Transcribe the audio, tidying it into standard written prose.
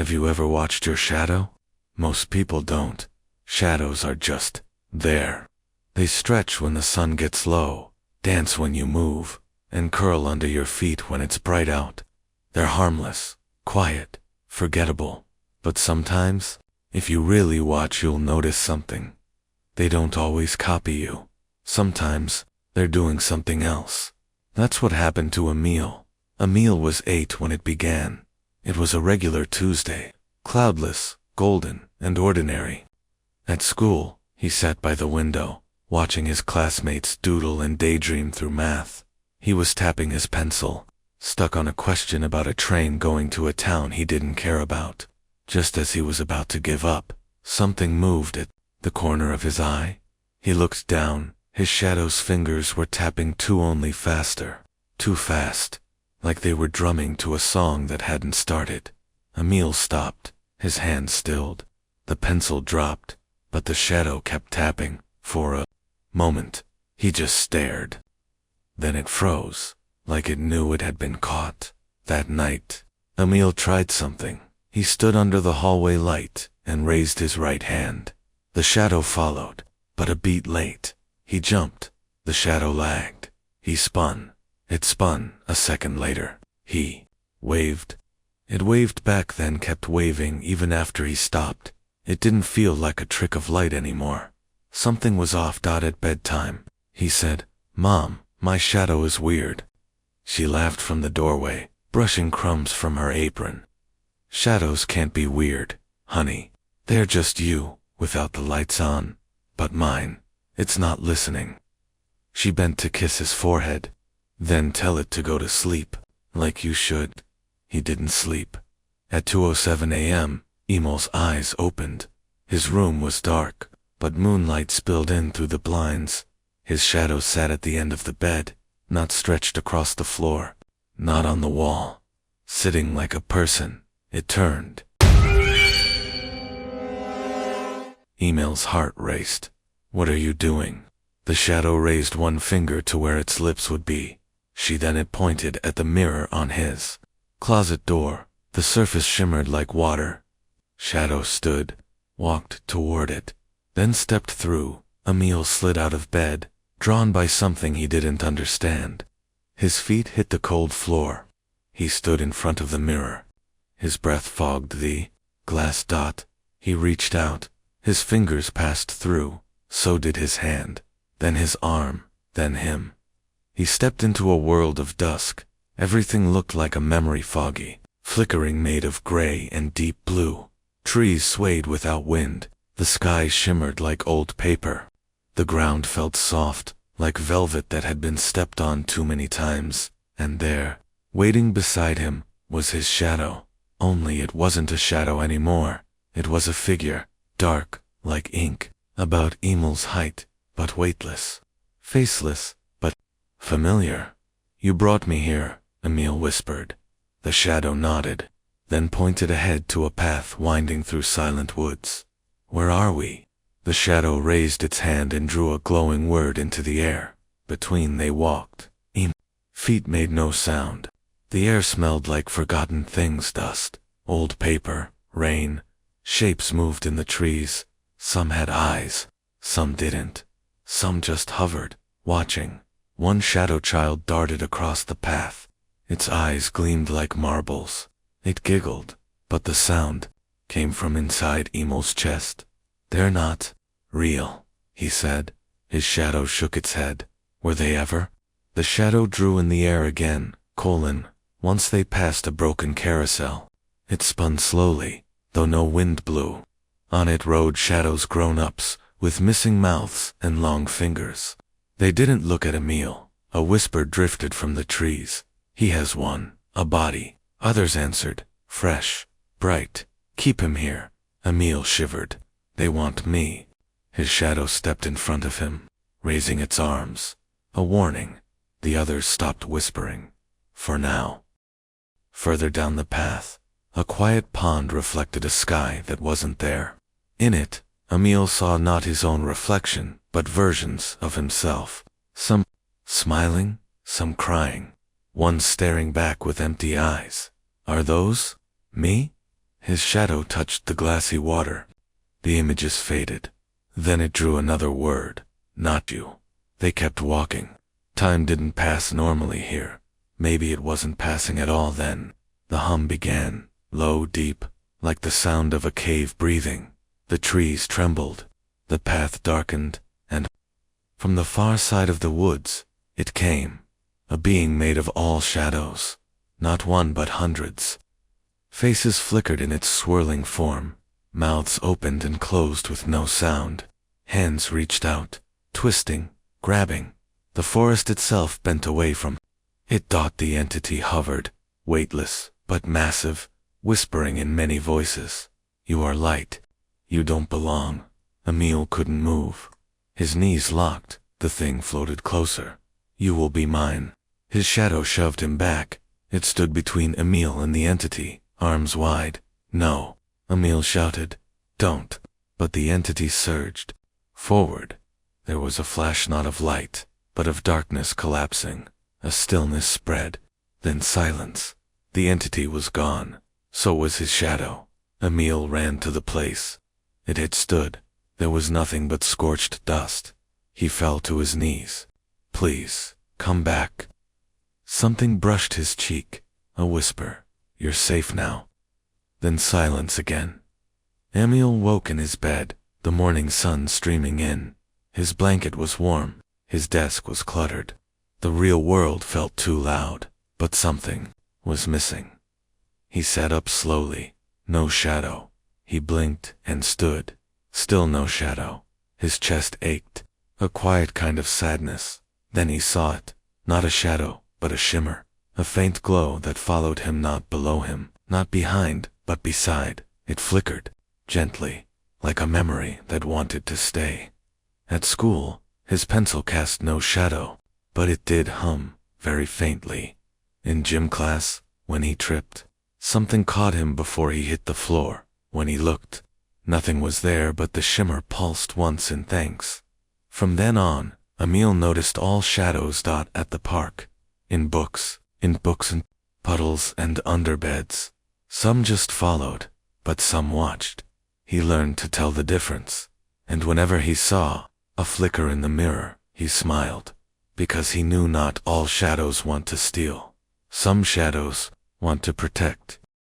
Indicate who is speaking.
Speaker 1: Have you ever watched your shadow? Most people don't. Shadows are just there. They stretch when the sun gets low, dance when you move, and curl under your feet when it's bright out. They're harmless, quiet, forgettable. But sometimes, if you really watch, you'll notice something. They don't always copy you. Sometimes, they're doing something else. That's what happened to Emil. Emil was 8 when it began. It was a regular Tuesday, cloudless, golden, and ordinary. At school, he sat by the window, watching his classmates doodle and daydream through math. He was tapping his pencil, stuck on a question about a train going to a town he didn't care about. Just as he was about to give up, something moved at the corner of his eye. He looked down. His shadow's fingers were tapping only faster, too fast, like they were drumming to a song that hadn't started. Emil stopped, his hand stilled. The pencil dropped, but the shadow kept tapping. For a moment, he just stared. Then it froze, like it knew it had been caught. That night, Emil tried something. He stood under the hallway light and raised his right hand. The shadow followed, but a beat late. He jumped. The shadow lagged. He spun. It spun a second later. He waved. It waved back, then kept waving even after he stopped. It didn't feel like a trick of light anymore. Something was off. At bedtime, he said, "Mom, my shadow is weird." She laughed from the doorway, brushing crumbs from her apron. "Shadows can't be weird, honey. They're just you, without the lights on. But mine, it's not listening." She bent to kiss his forehead. "Then tell it to go to sleep, like you should." He didn't sleep. At 2:07 a.m., Emil's eyes opened. His room was dark, but moonlight spilled in through the blinds. His shadow sat at the end of the bed, not stretched across the floor, not on the wall. Sitting like a person, it turned. Emil's heart raced. "What are you doing?" The shadow raised one finger to where its lips would be. Then it pointed at the mirror on his closet door. The surface shimmered like water. Shadow stood, walked toward it, then stepped through. Emil slid out of bed, drawn by something he didn't understand. His feet hit the cold floor. He stood in front of the mirror. His breath fogged the glass dot. He reached out. His fingers passed through. So did his hand. Then his arm. Then him. He stepped into a world of dusk. Everything looked like a memory, foggy, flickering, made of gray and deep blue. Trees swayed without wind. The sky shimmered like old paper. The ground felt soft, like velvet that had been stepped on too many times. And there, waiting beside him, was his shadow. Only it wasn't a shadow anymore. It was a figure, dark, like ink, about Emil's height, but weightless, faceless, but familiar. "You brought me here," Emil whispered. The shadow nodded, then pointed ahead to a path winding through silent woods. "Where are we?" The shadow raised its hand and drew a glowing word into the air. Between they walked. Feet made no sound. The air smelled like forgotten things, dust, old paper, rain. Shapes moved in the trees. Some had eyes, some didn't. Some just hovered, watching. One shadow child darted across the path. Its eyes gleamed like marbles. It giggled, but the sound came from inside Emil's chest. "They're not real," he said. His shadow shook its head. "Were they ever?" The shadow drew in the air again. Once they passed a broken carousel. It spun slowly, though no wind blew. On it rode shadows, grown-ups, with missing mouths and long fingers. They didn't look at Emil. A whisper drifted from the trees. "He has one, a body." Others answered, fresh, bright. "Keep him here." Emil shivered. "They want me." His shadow stepped in front of him, raising its arms. A warning. The others stopped whispering. For now. Further down the path, a quiet pond reflected a sky that wasn't there. In it, Emil saw not his own reflection, but versions of himself. Some smiling, some crying. One staring back with empty eyes. "Are those me?" His shadow touched the glassy water. The images faded. Then it drew another word. Not you. They kept walking. Time didn't pass normally here. Maybe it wasn't passing at all then. The hum began, low, deep, like the sound of a cave breathing. The trees trembled. The path darkened, and from the far side of the woods, it came. A being made of all shadows. Not one but hundreds. Faces flickered in its swirling form. Mouths opened and closed with no sound. Hands reached out, twisting, grabbing. The forest itself bent away from it. The entity hovered, weightless, but massive, whispering in many voices. You are light. You don't belong. Emil couldn't move. His knees locked. The thing floated closer. You will be mine. His shadow shoved him back. It stood between Emil and the entity, arms wide. No. Emil shouted. Don't. But the entity surged forward. There was a flash not of light, but of darkness collapsing. A stillness spread. Then silence. The entity was gone. So was his shadow. Emil ran to the place. It had stood. There was nothing but scorched dust. He fell to his knees. Please, come back. Something brushed his cheek. A whisper. You're safe now. Then silence again. Emil woke in his bed, the morning sun streaming in. His blanket was warm. His desk was cluttered. The real world felt too loud, but something was missing. He sat up slowly. No shadow. He blinked and stood. Still no shadow. His chest ached. A quiet kind of sadness. Then he saw it. Not a shadow, but a shimmer. A faint glow that followed him, not below him, not behind, but beside. It flickered, gently, like a memory that wanted to stay. At school, his pencil cast no shadow, but it did hum, very faintly. In gym class, when he tripped, something caught him before he hit the floor. When he looked, nothing was there, but the shimmer pulsed once in thanks. From then on, Emil noticed all shadows at the park. In books and puddles and underbeds. Some just followed, but some watched. He learned to tell the difference. And whenever he saw a flicker in the mirror, he smiled. Because he knew not all shadows want to steal. Some shadows want to protect.